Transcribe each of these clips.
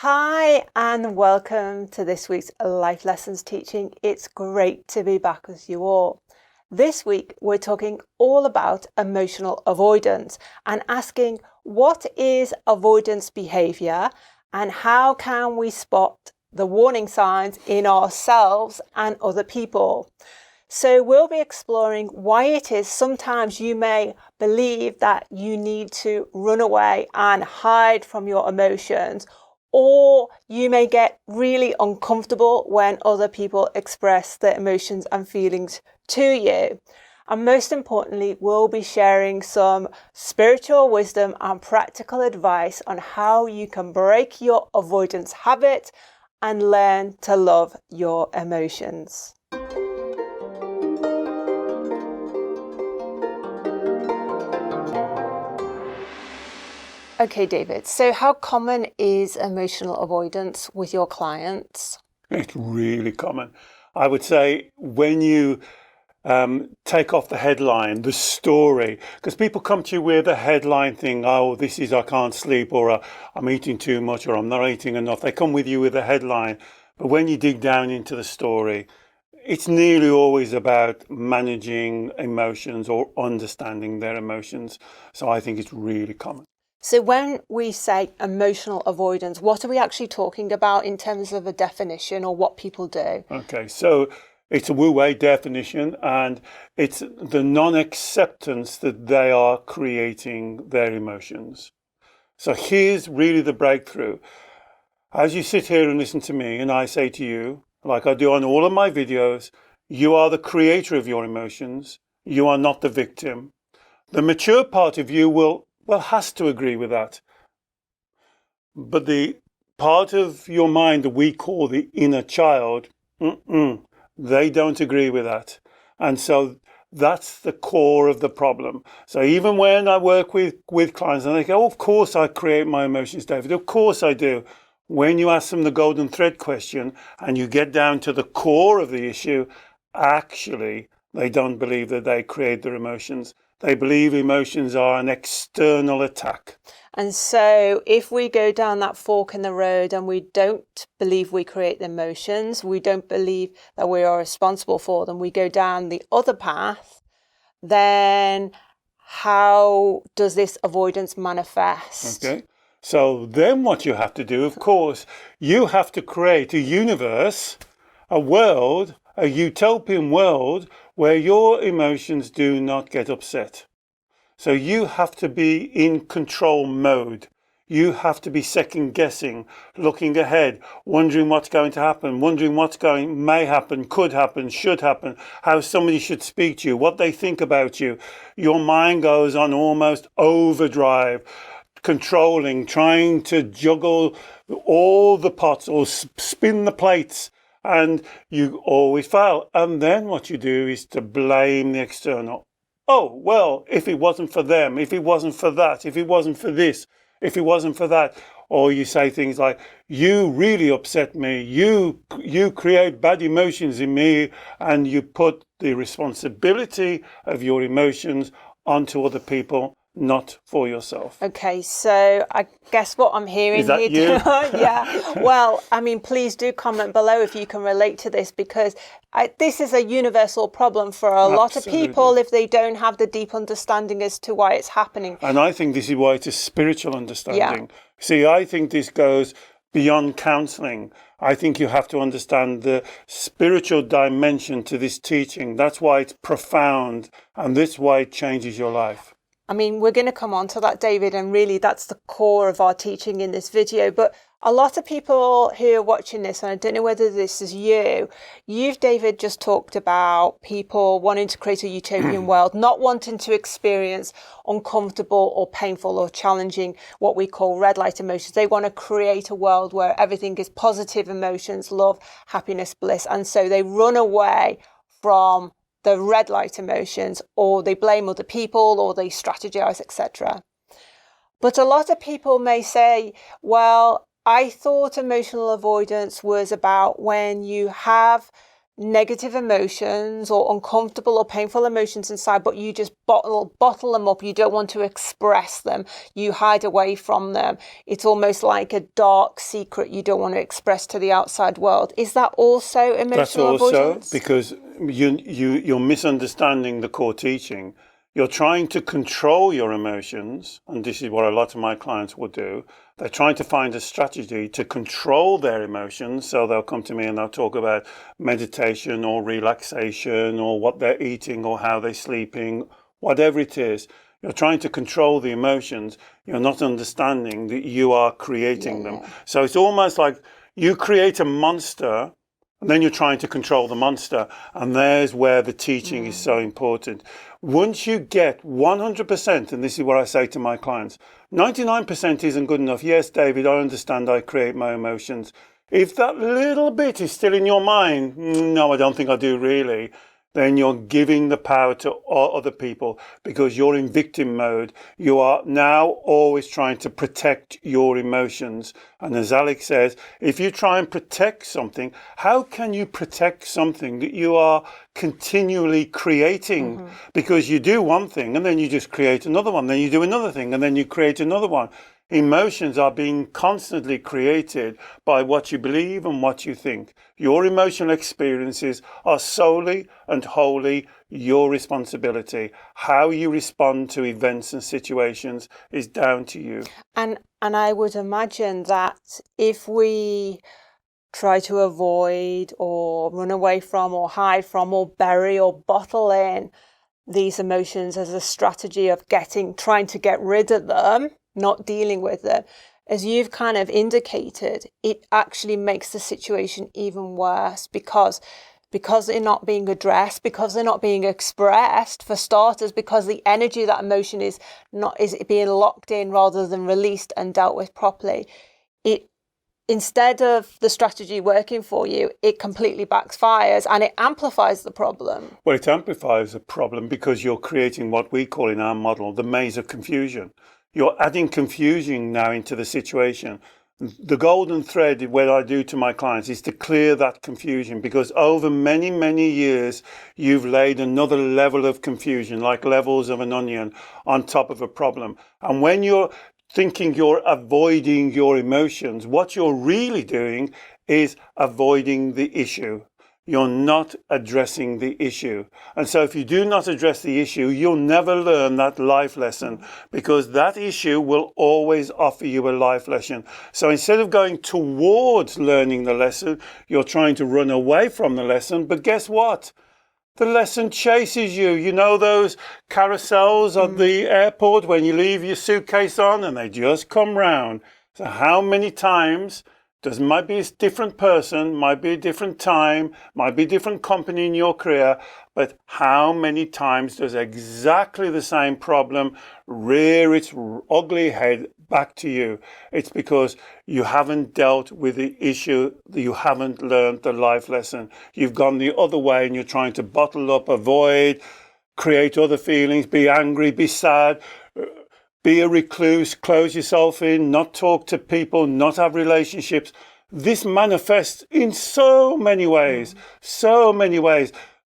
Hi and welcome to this week's Life Lessons teaching. It's great to be back with you all. This week we're talking all about emotional avoidance and asking what is avoidance behaviour and how can we spot the warning signs in ourselves and other people. So we'll be exploring why it is sometimes you may believe that you need to run away and hide from your emotions, or you may get really uncomfortable when other people express their emotions and feelings to you. And most importantly, we'll be sharing some spiritual wisdom and practical advice on how you can break your avoidance habit and learn to love your emotions. Okay, David, so how common is emotional avoidance with your clients? It's really common. I would say when you take off the headline, the story, because people come to you with a headline thing, oh, this is I can't sleep, or I'm eating too much, or I'm not eating enough. They come with you with a headline. But when you dig down into the story, it's nearly always about managing emotions or understanding their emotions. So I think it's really common. So when we say emotional avoidance, what are we actually talking about in terms of a definition or what people do? Okay, so it's a Wu-Wei definition, and it's the non-acceptance that they are creating their emotions. So here's really the breakthrough. As you sit here and listen to me, and I say to you, like I do on all of my videos, you are the creator of your emotions. You are not the victim. The mature part of you has to agree with that. But the part of your mind that we call the inner child, they don't agree with that. And so that's the core of the problem. So even when I work with clients and they go, oh, of course I create my emotions, David. Of course I do. When you ask them the golden thread question and you get down to the core of the issue, actually, they don't believe that they create their emotions. They believe emotions are an external attack. And so if we go down that fork in the road and we don't believe we create the emotions, we don't believe that we are responsible for them, we go down the other path, then how does this avoidance manifest? Okay. So then what you have to do, of course, you have to create a universe, a world, a utopian world where your emotions do not get upset. So you have to be in control mode. You have to be second guessing, looking ahead, wondering what's going to happen, wondering may happen, could happen, should happen, how somebody should speak to you, what they think about you. Your mind goes on almost overdrive, controlling, trying to juggle all the pots or spin the plates, and you always fail. And then what you do is to blame the external. Oh, well, if it wasn't for them, if it wasn't for that, if it wasn't for this, if it wasn't for that. Or you say things like, you really upset me, you create bad emotions in me, and you put the responsibility of your emotions onto other people, not for yourself. Okay, so I guess what I'm hearing is that here, you? Yeah. Well, I mean, please do comment below if you can relate to this, because this is a universal problem for a lot of people if they don't have the deep understanding as to why it's happening. And I think this is why it's a spiritual understanding. Yeah. See, I think this goes beyond counseling. I think you have to understand the spiritual dimension to this teaching. That's why it's profound, and that's why it changes your life. I mean, we're going to come on to that, David, and really that's the core of our teaching in this video. But a lot of people who are watching this, and I don't know whether this is you've, David, just talked about people wanting to create a utopian world, not wanting to experience uncomfortable or painful or challenging, what we call red light emotions. They want to create a world where everything is positive emotions, love, happiness, bliss. And so they run away from the red light emotions, or they blame other people, or they strategize, etc. But a lot of people may say, well, I thought emotional avoidance was about when you have negative emotions or uncomfortable or painful emotions inside, but you just bottle them up. You don't want to express them. You hide away from them. It's almost like a dark secret you don't want to express to the outside world. Is that also emotional avoidance? Because you're misunderstanding the core teaching. You're trying to control your emotions, and this is what a lot of my clients will do. They're trying to find a strategy to control their emotions. So they'll come to me and they'll talk about meditation or relaxation or what they're eating or how they're sleeping, whatever it is. You're trying to control the emotions. You're not understanding that you are creating them. So it's almost like you create a monster and then you're trying to control the monster. And there's where the teaching is so important. Once you get 100%, and this is what I say to my clients, 99% isn't good enough. Yes, David, I understand I create my emotions. If that little bit is still in your mind, no, I don't think I do really, then you're giving the power to other people because you're in victim mode. You are now always trying to protect your emotions. And as Alex says, if you try and protect something, how can you protect something that you are continually creating? Because you do one thing and then you just create another one. Then you do another thing and then you create another one. Emotions are being constantly created by what you believe and what you think. Your emotional experiences are solely and wholly your responsibility. How you respond to events and situations is down to you. And I would imagine that if we try to avoid or run away from or hide from or bury or bottle in these emotions as a strategy of trying to get rid of them, not dealing with them, as you've kind of indicated, it actually makes the situation even worse because they're not being addressed, because they're not being expressed, for starters, because the energy of that emotion is being locked in rather than released and dealt with properly. Instead of the strategy working for you, it completely backfires and it amplifies the problem. Well, it amplifies the problem because you're creating what we call in our model the maze of confusion. You're adding confusion now into the situation. The golden thread, what I do to my clients, is to clear that confusion because over many, many years, you've laid another level of confusion, like levels of an onion on top of a problem. And when you're thinking you're avoiding your emotions, what you're really doing is avoiding the issue. You're not addressing the issue. And so if you do not address the issue, you'll never learn that life lesson because that issue will always offer you a life lesson. So instead of going towards learning the lesson, you're trying to run away from the lesson. But guess what? The lesson chases you. You know those carousels at the airport when you leave your suitcase on and they just come round. So how many times might be a different person, might be a different time, might be a different company in your career, but how many times does exactly the same problem rear its ugly head back to you? It's because you haven't dealt with the issue, you haven't learned the life lesson. You've gone the other way and you're trying to bottle up, avoid, create other feelings, be angry, be sad, be a recluse, close yourself in, not talk to people, not have relationships. This manifests in so many ways,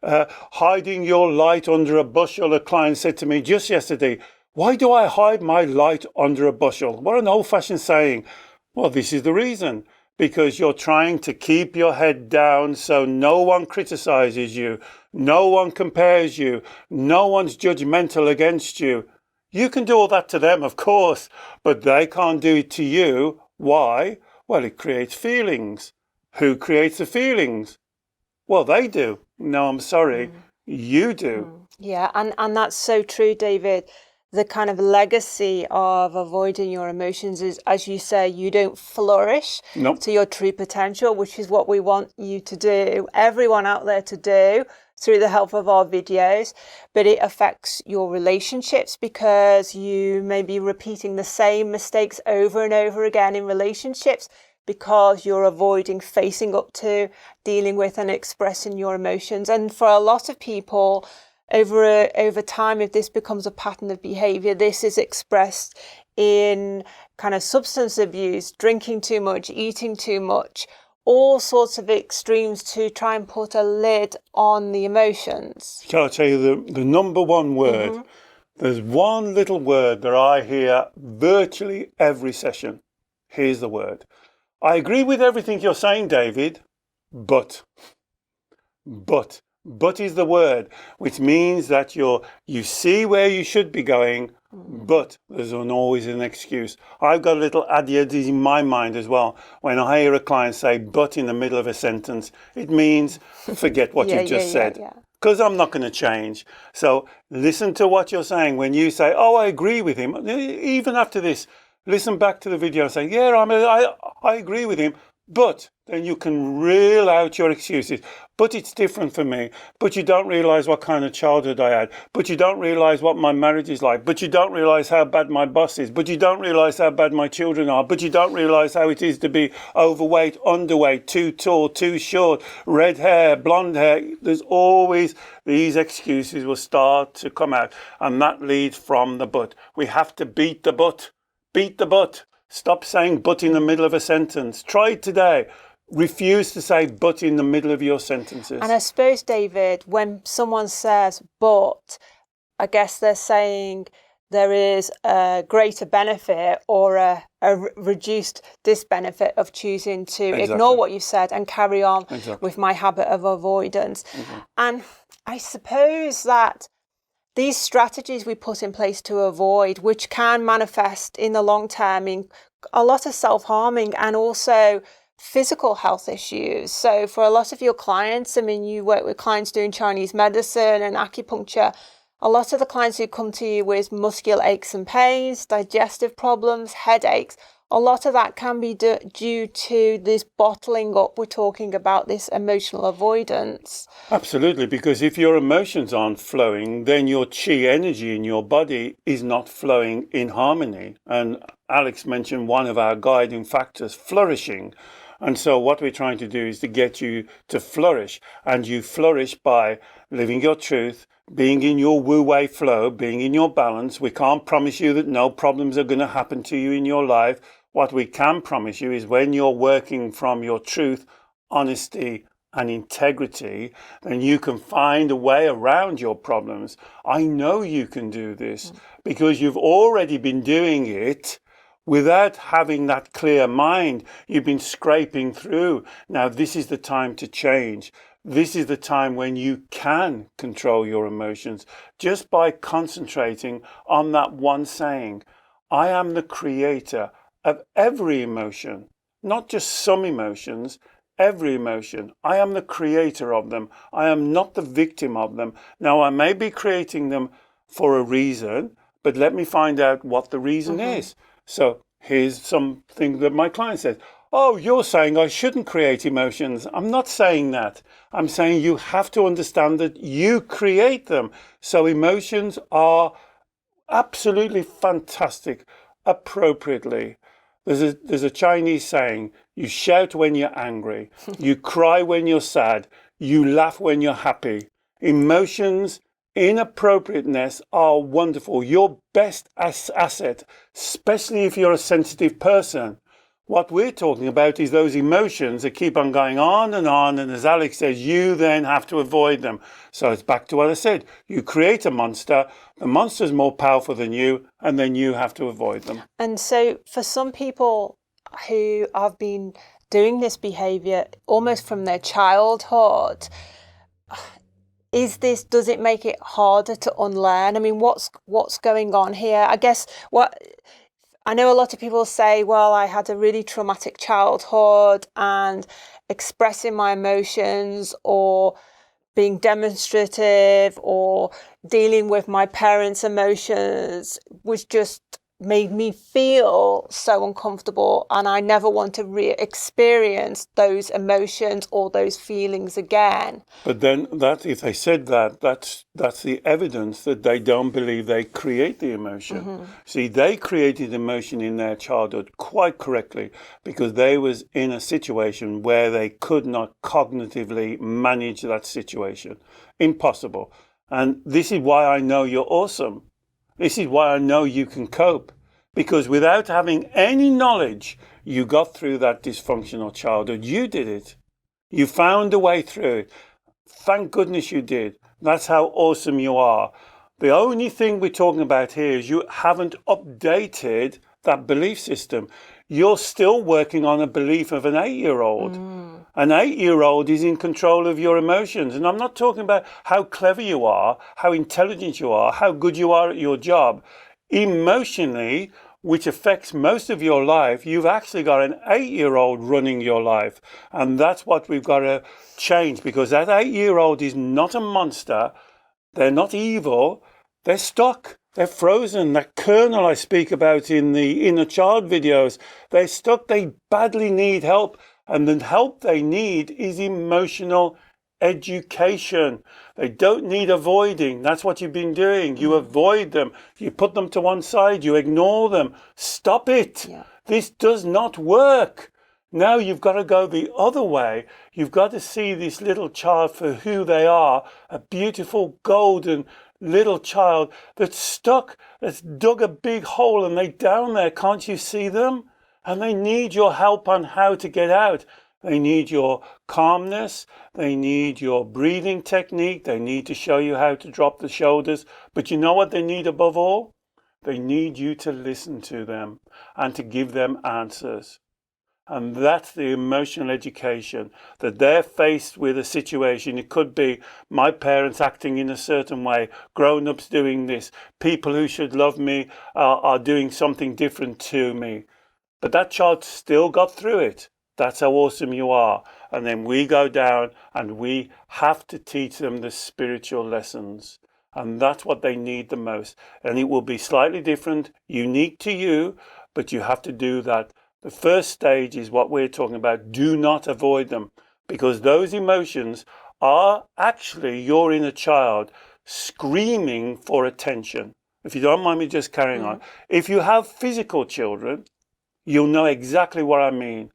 hiding your light under a bushel. A client said to me just yesterday, "Why do I hide my light under a bushel?" What an old-fashioned saying. Well, this is the reason. Because you're trying to keep your head down so no one criticizes you, no one compares you, no one's judgmental against you. You can do all that to them, of course, but they can't do it to you. Why? Well, it creates feelings. Who creates the feelings? Well, they do. No, I'm sorry. You do. Yeah, and that's so true, David. The kind of legacy of avoiding your emotions is, as you say, you don't flourish to your true potential, which is what we want you to do, everyone out there to do, through the help of our videos. But it affects your relationships because you may be repeating the same mistakes over and over again in relationships because you're avoiding facing up to, dealing with and expressing your emotions. And for a lot of people, over time, if this becomes a pattern of behavior, this is expressed in kind of substance abuse, drinking too much, eating too much, all sorts of extremes to try and put a lid on the emotions. Shall I tell you the number one word? There's one little word that I hear virtually every session. Here's the word. I agree with everything you're saying, David, but is the word, which means that you see where you should be going, but there's always an excuse. I've got a little adage in my mind as well. When I hear a client say but in the middle of a sentence, it means forget what you just said. Because I'm not going to change. So listen to what you're saying. When you say, oh, I agree with him, even after this, listen back to the video and say, yeah, I agree with him, but then you can reel out your excuses. But it's different for me. But you don't realize what kind of childhood I had. But you don't realize what my marriage is like. But you don't realize how bad my boss is. But you don't realize how bad my children are. But you don't realize how it is to be overweight, underweight, too tall, too short, red hair, blonde hair. There's always these excuses will start to come out. And that leads from the but. We have to beat the but. Beat the but. Stop saying but in the middle of a sentence. Try it today. Refuse to say but in the middle of your sentences. And I suppose, David, when someone says but, I guess they're saying there is a greater benefit or a reduced disbenefit of choosing to ignore what you've said and carry on with my habit of avoidance. And I suppose that these strategies we put in place to avoid, which can manifest in the long term in a lot of self-harming and also physical health issues. So for a lot of your clients, I mean, you work with clients doing Chinese medicine and acupuncture. A lot of the clients who come to you with muscular aches and pains, digestive problems, headaches, a lot of that can be due to this bottling up. We're talking about this emotional avoidance. Absolutely, because if your emotions aren't flowing, then your chi energy in your body is not flowing in harmony. And Alex mentioned one of our guiding factors, flourishing. And so what we're trying to do is to get you to flourish. And you flourish by living your truth, being in your wu-wei flow, being in your balance. We can't promise you that no problems are going to happen to you in your life. What we can promise you is when you're working from your truth, honesty, and integrity, then you can find a way around your problems. I know you can do this because you've already been doing it without having that clear mind. You've been scraping through. Now, this is the time to change. This is the time when you can control your emotions just by concentrating on that one saying, I am the creator of every emotion, not just some emotions, every emotion. I am the creator of them. I am not the victim of them. Now, I may be creating them for a reason, but let me find out what the reason is. So here's something that my client says. Oh, you're saying I shouldn't create emotions. I'm not saying that. I'm saying you have to understand that you create them. So emotions are absolutely fantastic, appropriately. There's a Chinese saying, you shout when you're angry, you cry when you're sad, you laugh when you're happy. Emotions, inappropriateness are wonderful. Your best asset, especially if you're a sensitive person. What we're talking about is those emotions that keep on going on, and as Alex says, you then have to avoid them. So it's back to what I said. You create a monster, the monster's more powerful than you, and then you have to avoid them. And so for some people who have been doing this behaviour almost from their childhood, does it make it harder to unlearn? I mean, what's going on here? I guess I know a lot of people say, well, I had a really traumatic childhood and expressing my emotions or being demonstrative or dealing with my parents' emotions was just made me feel so uncomfortable, and I never want to re-experience those emotions or those feelings again. But then if they said that's the evidence that they don't believe they create the emotion. See, they created emotion in their childhood quite correctly because they was in a situation where they could not cognitively manage that situation. Impossible. And this is why I know you're awesome. This is why I know you can cope, Because without having any knowledge, you got through that dysfunctional childhood. You did it. You found a way through it. Thank goodness you did. That's how awesome you are. The only thing we're talking about here is you haven't updated that belief system. You're still working on a belief of an 8-year-old. An 8-year-old is in control of your emotions. And I'm not talking about how clever you are, how intelligent you are, how good you are at your job. Emotionally, which affects most of your life, you've actually got an 8-year-old running your life. And that's what we've got to change, because that 8-year-old is not a monster. They're not evil. They're stuck. They're frozen. That kernel I speak about in the inner child videos, they're stuck. They badly need help. And the help they need is emotional education. They don't need avoiding. That's what you've been doing. You avoid them. You put them to one side. You ignore them. Stop it. Yeah. This does not work. Now you've got to go the other way. You've got to see this little child for who they are, a beautiful golden little child that's stuck, that's dug a big hole and they're down there. Can't you see them? And they need your help on how to get out. They need your calmness. They need your breathing technique. They need to show you how to drop the shoulders. But you know what they need above all? They need you to listen to them and to give them answers. And that's the emotional education, that they're faced with a situation. It could be my parents acting in a certain way, grown-ups doing this, people who should love me are doing something different to me. But that child still got through it. That's how awesome you are. And then we go down and we have to teach them the spiritual lessons. And that's what they need the most. And it will be slightly different, unique to you, but you have to do that. The first stage is what we're talking about. Do not avoid them, because those emotions are actually your inner child screaming for attention. If you don't mind me just carrying on. If you have physical children, you'll know exactly what I mean.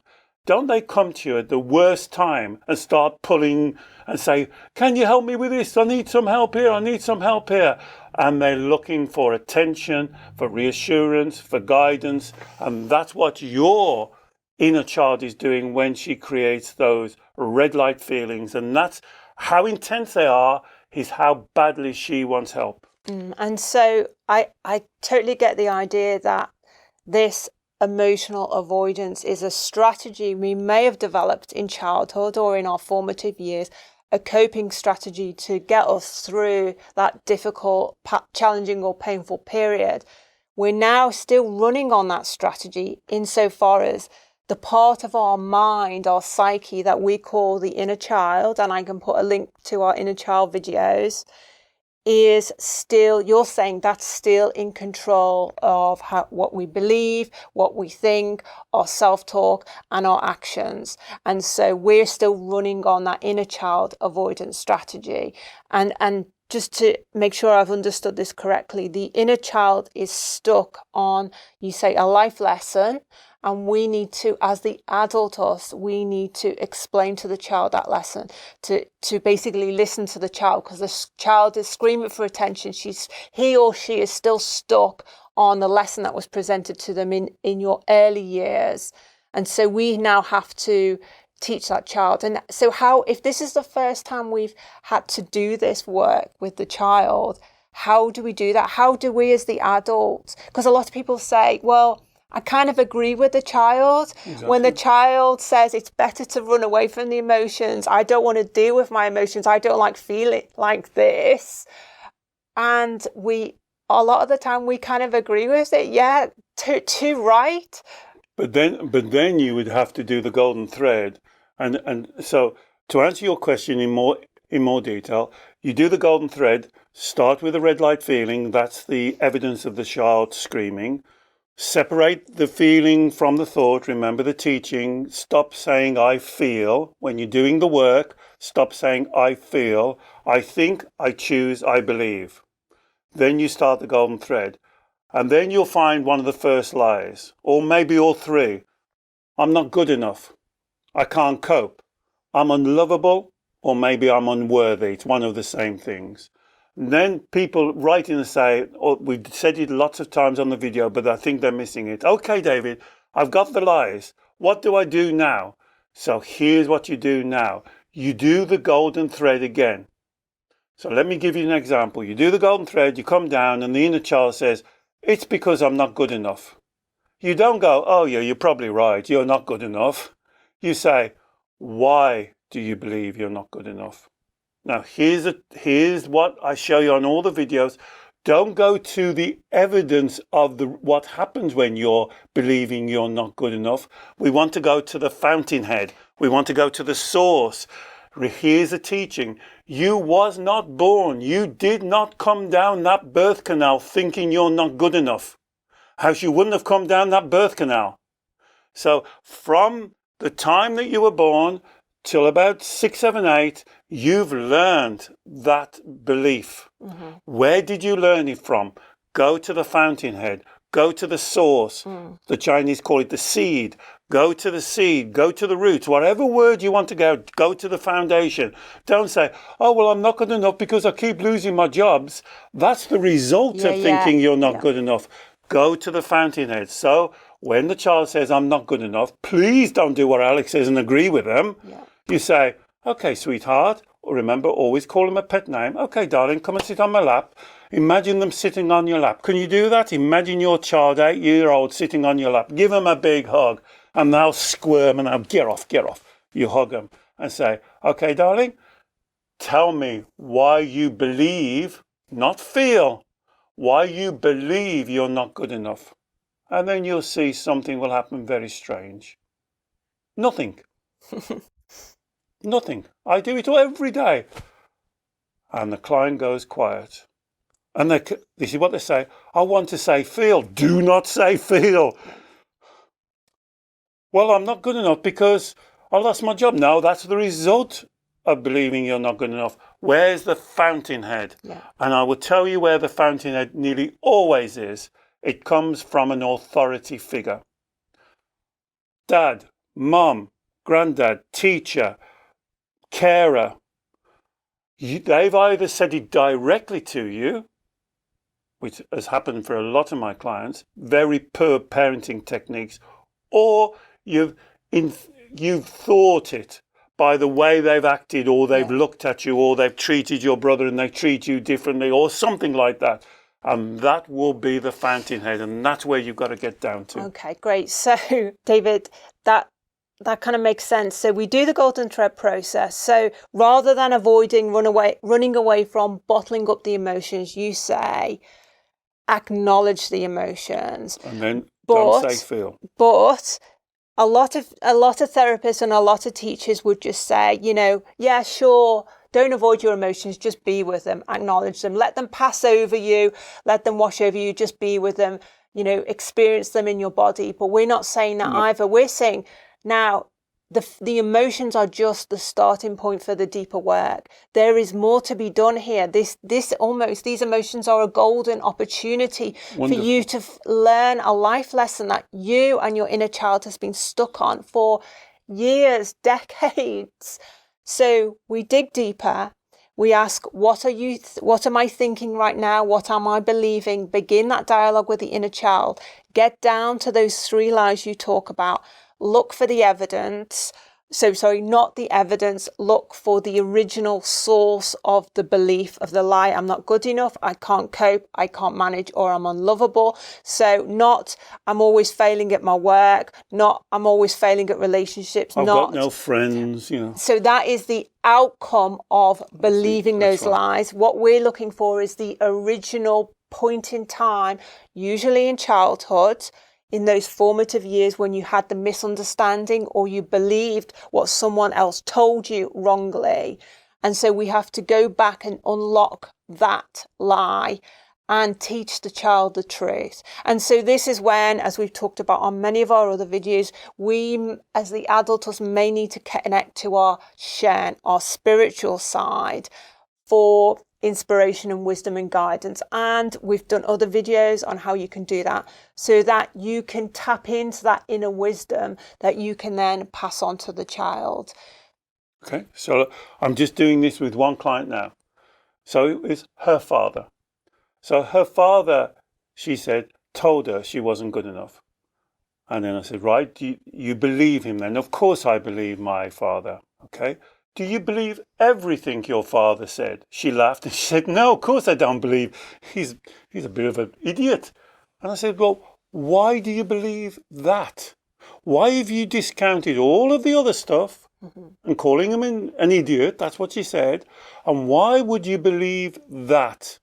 Don't they come to you at the worst time and start pulling and say, can you help me with this? I need some help here. I need some help here. And they're looking for attention, for reassurance, for guidance. And that's what your inner child is doing when she creates those red light feelings. And that's how intense they are, is how badly she wants help. And so I totally get the idea that this emotional avoidance is a strategy we may have developed in childhood or in our formative years, a coping strategy to get us through that difficult, challenging or painful period. We're now still running on that strategy insofar as the part of our mind, our psyche that we call the inner child, and I can put a link to our inner child videos, is still, you're saying that's still in control of what we believe, what we think, our self-talk and our actions. And so we're still running on that inner child avoidance strategy. And just to make sure I've understood this correctly, the inner child is stuck on, you say, a life lesson. And we need to, as the adult us, we need to explain to the child that lesson, to basically listen to the child, because the child is screaming for attention. He or she is still stuck on the lesson that was presented to them in your early years. And so we now have to teach that child. And so if this is the first time we've had to do this work with the child, how do we do that? How do we as the adults? Because a lot of people say, well, I kind of agree with the child. Exactly. When the child says it's better to run away from the emotions, I don't want to deal with my emotions, I don't like feeling like this. And a lot of the time we kind of agree with it. Yeah, too right. But then you would have to do the golden thread. And so to answer your question in more detail, you do the golden thread, start with a red light feeling. That's the evidence of the child screaming. Separate the feeling from the thought. Remember the teaching. Stop saying I feel. When you're doing the work, stop saying I feel. I think, I choose, I believe. Then you start the golden thread. And then you'll find one of the first lies, or maybe all three. I'm not good enough. I can't cope. I'm unlovable, or maybe I'm unworthy. It's one of the same things. And then people write in and say, oh, we've said it lots of times on the video, but I think they're missing it. Okay, David, I've got the lies. What do I do now? So here's what you do now. You do the golden thread again. So let me give you an example. You do the golden thread, you come down, and the inner child says, it's because I'm not good enough. You don't go, oh yeah, you're probably right, you're not good enough. You say, why do you believe you're not good enough? Now, here's what I show you on all the videos. Don't go to the evidence of what happens when you're believing you're not good enough. We want to go to the fountainhead. We want to go to the source. Here's a teaching. You was not born. You did not come down that birth canal thinking you're not good enough. Else you wouldn't have come down that birth canal. So from the time that you were born till about 6, 7, 8, you've learned that belief. Mm-hmm. Where did you learn it from? Go to the fountainhead. Go to the source. The Chinese call it the seed. Go to the seed. Go to the roots. Whatever word you want to go to the foundation. Don't say, oh, well, I'm not good enough because I keep losing my jobs. That's the result of thinking you're not good enough. Go to the fountainhead. So when the child says, I'm not good enough, please don't do what Alex says and agree with them. Yeah. You say, okay, sweetheart, remember, always call them a pet name. Okay, darling, come and sit on my lap. Imagine them sitting on your lap. Can you do that? Imagine your child, 8-year-old, sitting on your lap. Give them a big hug and they'll squirm and they'll get off. You hug them and say, okay, darling, tell me why you believe, not feel, why you believe you're not good enough. And then you'll see something will happen very strange. Nothing. Nothing. I do it every day. And the client goes quiet. And this is what they say. I want to say feel. Do not say feel. Well, I'm not good enough because I lost my job. No, that's the result of believing you're not good enough. Where's the fountainhead? Yeah. And I will tell you where the fountainhead nearly always is. It comes from an authority figure. Dad, mum, granddad, teacher, carer. They've either said it directly to you, which has happened for a lot of my clients, very poor parenting techniques, or you've thought it by the way they've acted, or they've looked at you, or they've treated your brother and they treat you differently, or something like that. And that will be the fountainhead, and that's where you've got to get down to. Okay, great. So, David, that kind of makes sense. So we do the golden thread process. So rather than running away from bottling up the emotions, you say, acknowledge the emotions. And then don't say feel. But a lot of therapists and a lot of teachers would just say, yeah, sure, don't avoid your emotions, just be with them, acknowledge them, let them pass over you, let them wash over you, just be with them, experience them in your body. But we're not saying that either. We're saying, now, the emotions are just the starting point for the deeper work. There is more to be done here. These emotions are a golden opportunity for you to learn a life lesson that you and your inner child has been stuck on for years, decades. So we dig deeper. We ask, what am I thinking right now? What am I believing? Begin that dialogue with the inner child. Get down to those 3 lies you talk about. Look for the evidence. Not the evidence. Look for the original source of the belief of the lie. I'm not good enough. I can't cope. I can't manage, or I'm unlovable. So not I'm always failing at my work. Not I'm always failing at relationships. I've got no friends. So that is the outcome of believing those lies. What we're looking for is the original point in time, usually in childhood, in those formative years when you had the misunderstanding or you believed what someone else told you wrongly. And so we have to go back and unlock that lie and teach the child the truth. And so this is when, as we've talked about on many of our other videos, we as the adults may need to connect to our Shen, our spiritual side, for inspiration and wisdom and guidance. And we've done other videos on how you can do that so that you can tap into that inner wisdom that you can then pass on to the child. Okay, so I'm just doing this with one client now. So it was her father. So her father, she said, told her she wasn't good enough. And then I said, right, do you believe him then? Of course I believe my father. Okay. Do you believe everything your father said? She laughed and she said, no, of course I don't believe. He's a bit of an idiot. And I said, well, why do you believe that? Why have you discounted all of the other stuff and calling him an idiot? That's what she said. And why would you believe that?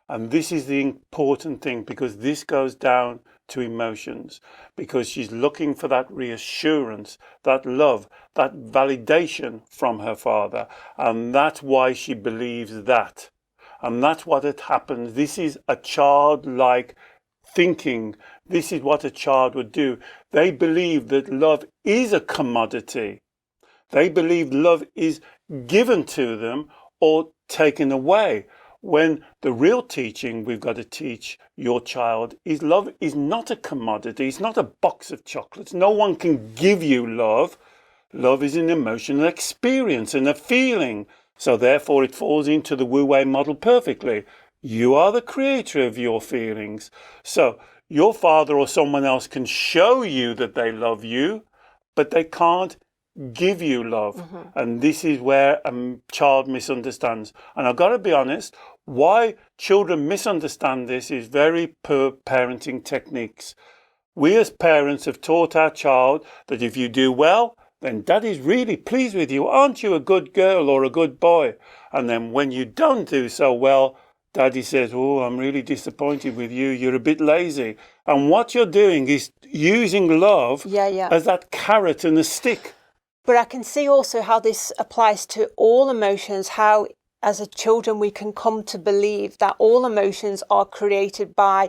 And this is the important thing, because this goes down to emotions, because she's looking for that reassurance, that love, that validation from her father. And that's why she believes that. And that's what had happened. This is a childlike thinking. This is what a child would do. They believe that love is a commodity. They believe love is given to them or taken away. When the real teaching we've got to teach your child is love is not a commodity. It's not a box of chocolates. No one can give you love. Love is an emotional experience and a feeling. So therefore it falls into the Wu-Wei model perfectly. You are the creator of your feelings. So your father or someone else can show you that they love you, but they can't give you love. And this is where a child misunderstands. And I've got to be honest, why children misunderstand this is very poor parenting techniques. We as parents have taught our child that if you do well, then daddy's really pleased with you. Aren't you a good girl or a good boy? And then when you don't do so well, daddy says, oh, I'm really disappointed with you. You're a bit lazy. And what you're doing is using love as that carrot and a stick. But I can see also how this applies to all emotions, how as a children we can come to believe that all emotions are created by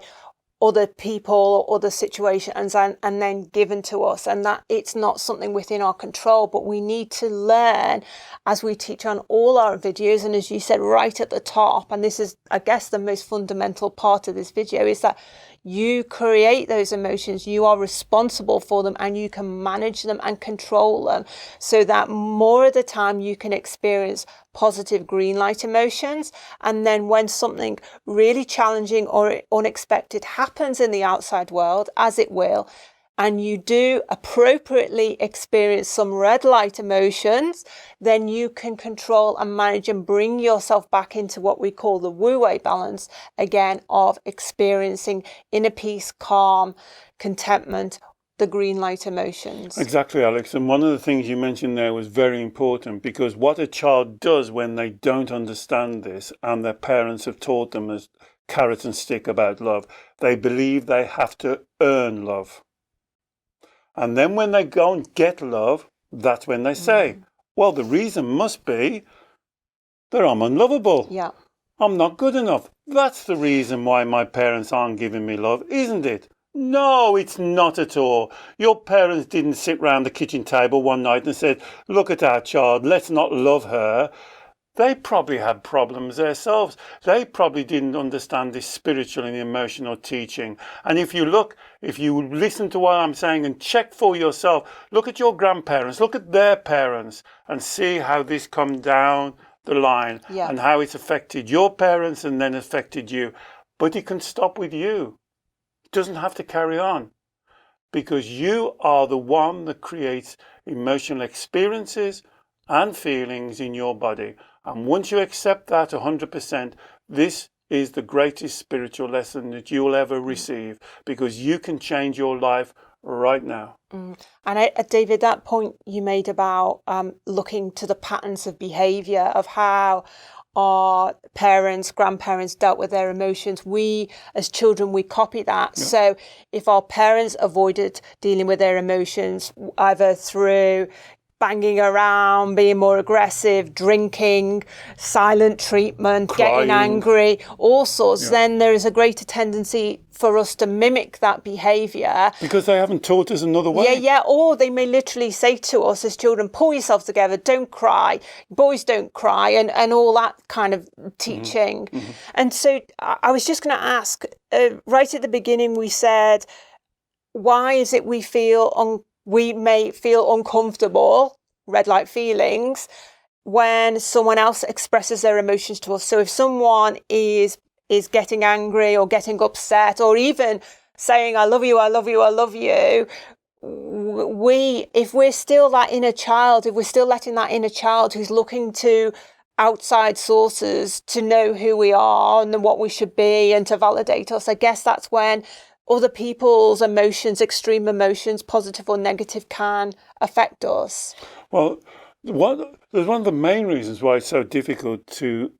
other people or other situations and then given to us, and that it's not something within our control. But we need to learn, as we teach on all our videos, and as you said right at the top, and this is, I guess, the most fundamental part of this video, is that you create those emotions, you are responsible for them, and you can manage them and control them, so that more of the time you can experience positive green light emotions. And then when something really challenging or unexpected happens in the outside world, as it will, and you do appropriately experience some red light emotions, then you can control and manage and bring yourself back into what we call the Wu-Wei balance, again, of experiencing inner peace, calm, contentment, the green light emotions. Exactly, Alex. And one of the things you mentioned there was very important, because what a child does when they don't understand this and their parents have taught them as carrot and stick about love, they believe they have to earn love. And then when they go and get love, that's when they say, well, the reason must be that I'm unlovable. Yeah. I'm not good enough. That's the reason why my parents aren't giving me love, isn't it? No, it's not at all. Your parents didn't sit round the kitchen table one night and said, look at our child, let's not love her. They probably had problems themselves. They probably didn't understand this spiritual and emotional teaching. And if you listen to what I'm saying and check for yourself, look at your grandparents, look at their parents, and see how this comes down the line and how it's affected your parents and then affected you. But it can stop with you. It doesn't have to carry on, because you are the one that creates emotional experiences and feelings in your body. And once you accept that 100%, this is the greatest spiritual lesson that you'll ever receive, because you can change your life right now. And David, that point you made about looking to the patterns of behaviour of how our parents, grandparents dealt with their emotions, we as children, we copy that. Yeah. So if our parents avoided dealing with their emotions, either through banging around, being more aggressive, drinking, silent treatment, crying, getting angry, all sorts, then there is a greater tendency for us to mimic that behaviour. Because they haven't taught us another way. Or they may literally say to us as children, pull yourselves together, don't cry, boys don't cry, and all that kind of teaching. Mm-hmm. And so I was just going to ask, right at the beginning we said, why is it we may feel uncomfortable, red light feelings, when someone else expresses their emotions to us. So if someone is getting angry or getting upset, or even saying, I love you, I love you, I love you, if we're still that inner child, if we're still letting that inner child who's looking to outside sources to know who we are and what we should be and to validate us, I guess that's when other people's emotions, extreme emotions, positive or negative, can affect us. Well, one of the main reasons why it's so difficult to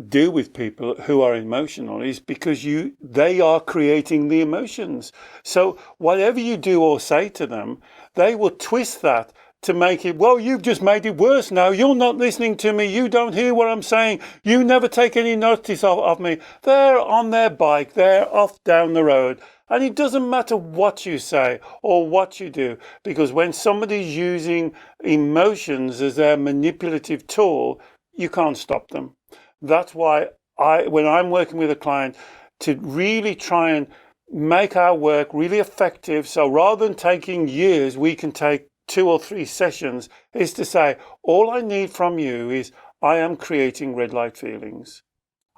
deal with people who are emotional is because they are creating the emotions. So whatever you do or say to them, they will twist that to make it, well, you've just made it worse now. You're not listening to me. You don't hear what I'm saying. You never take any notice of me. They're on their bike. They're off down the road. And it doesn't matter what you say or what you do, because when somebody's using emotions as their manipulative tool, you can't stop them. That's why when I'm working with a client, to really try and make our work really effective, so rather than taking years, we can take 2 or 3 sessions, is to say, all I need from you is, I am creating red light feelings.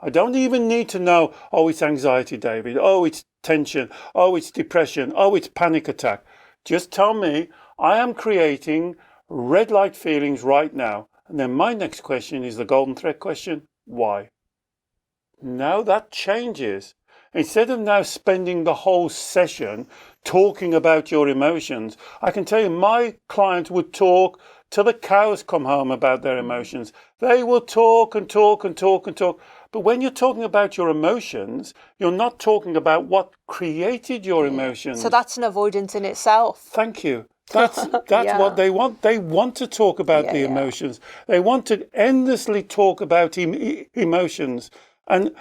I don't even need to know, oh, it's anxiety, David. Oh, it's tension. Oh, it's depression. Oh, it's panic attack. Just tell me, I am creating red light feelings right now. And then my next question is the golden thread question. Why? Now that changes. Instead of now spending the whole session talking about your emotions, I can tell you my clients would talk till the cows come home about their emotions. They will talk and talk and talk and talk. But when you're talking about your emotions, you're not talking about what created your emotions. So that's an avoidance in itself. Thank you. That's what they want. They want to talk about the emotions. They want to endlessly talk about emotions. And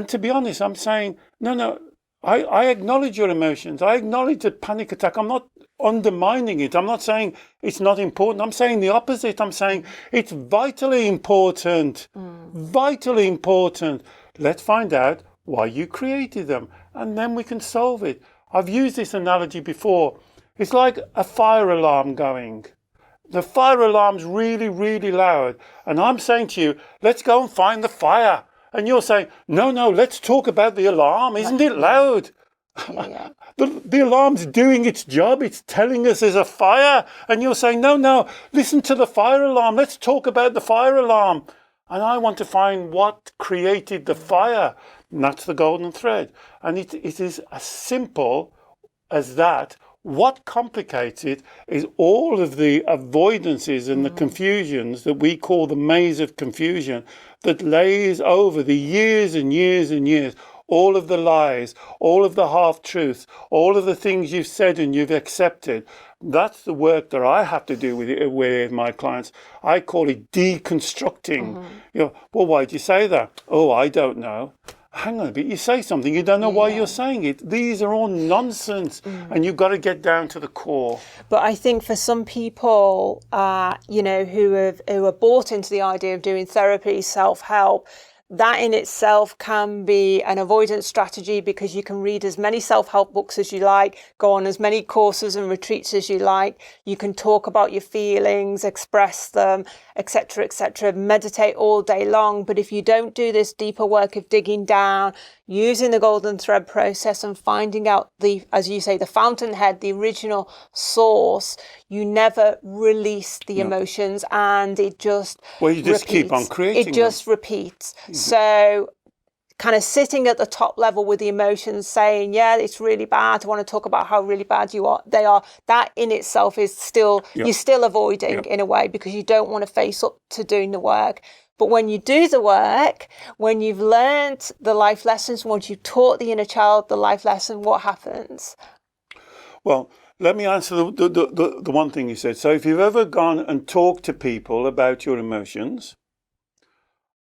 to be honest, I'm saying, no, I acknowledge your emotions. I acknowledge the panic attack. I'm not undermining it. I'm not saying it's not important. I'm saying the opposite. I'm saying it's vitally important. Vitally important. Let's find out why you created them, and then we can solve it. I've used this analogy before. It's like a fire alarm going. The fire alarm's really, really loud. And I'm saying to you, let's go and find the fire. And you're saying, no, let's talk about the alarm. Isn't it loud? The alarm's doing its job. It's telling us there's a fire. And you're saying, no, listen to the fire alarm. Let's talk about the fire alarm. And I want to find what created the fire. And that's the golden thread. And it is as simple as that. What complicates it is all of the avoidances and the confusions that we call the maze of confusion that lays over the years and years and years. All of the lies, all of the half-truths, all of the things you've said and you've accepted. That's the work that I have to do with my clients. I call it deconstructing. Well, why do you say that? Oh, I don't know. Hang on a bit, you say something, you don't know why you're saying it. These are all nonsense, and you've got to get down to the core. But I think for some people, who are bought into the idea of doing therapy, self-help, that in itself can be an avoidance strategy, because you can read as many self-help books as you like, go on as many courses and retreats as you like. You can talk about your feelings, express them, etc., meditate all day long. But if you don't do this deeper work of digging down, using the golden thread process and finding out as you say, the fountainhead, the original source, you never release the emotions, and it just repeats. Keep on creating it just repeats. So kind of sitting at the top level with the emotions, saying, yeah, it's really bad. I want to talk about how really bad they are. That in itself is still, you're still avoiding in a way, because you don't want to face up to doing the work. But when you do the work, when you've learned the life lessons, once you've taught the inner child the life lesson, what happens? Well, let me answer the one thing you said. So if you've ever gone and talked to people about your emotions,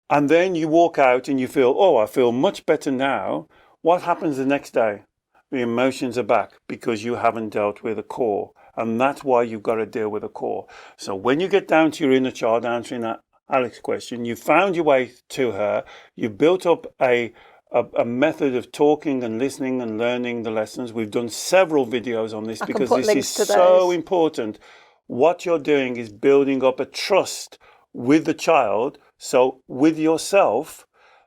and then you walk out and you feel, oh, I feel much better now, what happens the next day? The emotions are back, because you haven't dealt with the core. And that's why you've got to deal with the core. So when you get down to your inner child, answering that Alex's question, you found your way to her, you've built up a method of talking and listening and learning the lessons. We've done several videos on this because this is so important. What you're doing is building up a trust with the child, so with yourself,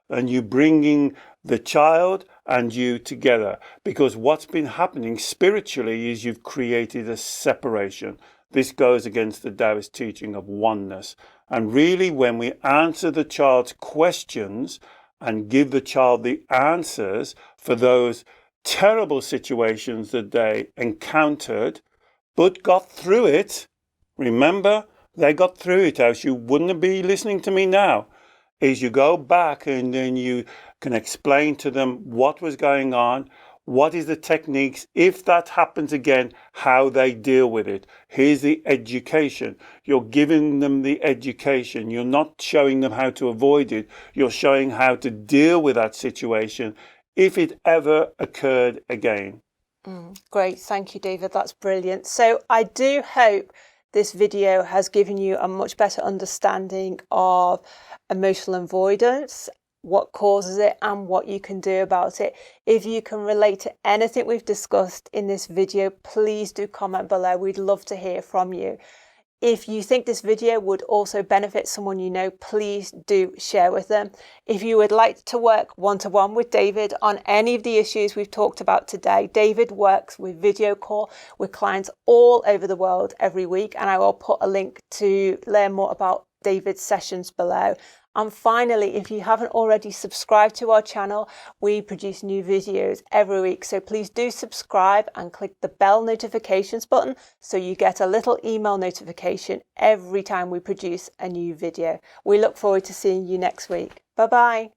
and you bringing the child and you together. Because what's been happening spiritually is you've created a separation. This goes against the Taoist teaching of oneness. And really, when we answer the child's questions and give the child the answers for those terrible situations that they encountered, but got through it, remember, they got through it, else you wouldn't be listening to me now, is you go back and then you can explain to them what was going on, what is the techniques, if that happens again, how they deal with it. Here's the education. You're giving them the education. You're not showing them how to avoid it. You're showing how to deal with that situation if it ever occurred again. Great. Thank you, David. That's brilliant. So I do hope this video has given you a much better understanding of emotional avoidance, what causes it and what you can do about it. If you can relate to anything we've discussed in this video, please do comment below. We'd love to hear from you. If you think this video would also benefit someone you know, please do share with them. If you would like to work one-to-one with David on any of the issues we've talked about today, David works with video call with clients all over the world every week, and I will put a link to learn more about David's sessions below. And finally, if you haven't already subscribed to our channel, we produce new videos every week. So please do subscribe and click the bell notifications button so you get a little email notification every time we produce a new video. We look forward to seeing you next week. Bye-bye.